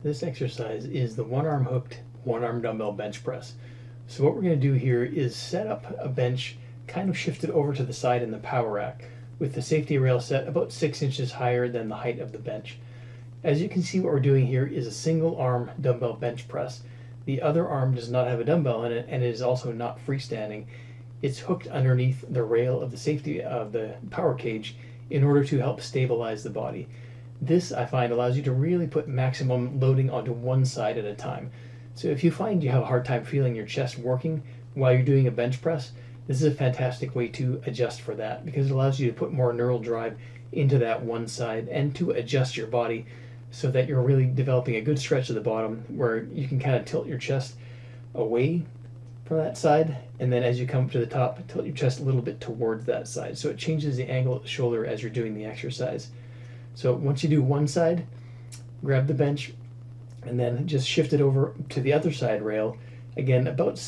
This exercise is the one arm hooked, one arm dumbbell bench press. So what we're going to do here is set up a bench kind of shifted over to the side in the power rack with the safety rail set about 6 inches higher than the height of the bench. As you can see, what we're doing here is a single arm dumbbell bench press. The other arm does not have a dumbbell in it, and it is also not freestanding. It's hooked underneath the rail of the safety of the power cage in order to help stabilize the body. This, I find, allows you to really put maximum loading onto one side at a time. So if you find you have a hard time feeling your chest working while you're doing a bench press, this is a fantastic way to adjust for that, because it allows you to put more neural drive into that one side and to adjust your body so that you're really developing a good stretch of the bottom where you can kind of tilt your chest away from that side, and then as you come up to the top, tilt your chest a little bit towards that side. So it changes the angle of the shoulder as you're doing the exercise. So once you do one side, grab the bench and then just shift it over to the other side rail. Again, about,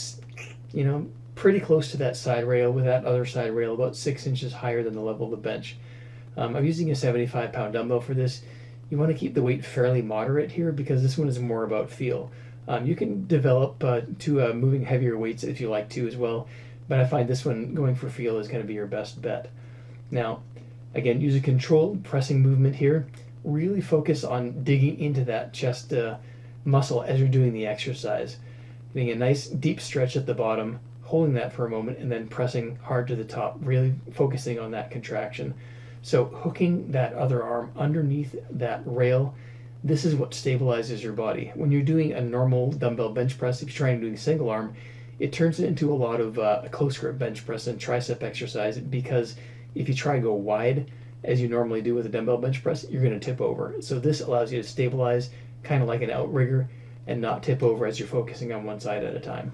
pretty close to that side rail, with that other side rail about 6 inches higher than the level of the bench. I'm using a 75-pound dumbbell for this. You want to keep the weight fairly moderate here because this one is more about feel. You can develop to moving heavier weights if you like to as well, but I find this one going for feel is going to be your best bet. Now, again, use a controlled pressing movement here. Really focus on digging into that chest muscle as you're doing the exercise. Getting a nice deep stretch at the bottom, holding that for a moment, and then pressing hard to the top, really focusing on that contraction. So hooking that other arm underneath that rail, this is what stabilizes your body. When you're doing a normal dumbbell bench press, if you're trying to do a single arm, it turns it into a lot of a close grip bench press and tricep exercise, because if you try to go wide, as you normally do with a dumbbell bench press, you're going to tip over. So this allows you to stabilize kind of like an outrigger and not tip over as you're focusing on one side at a time.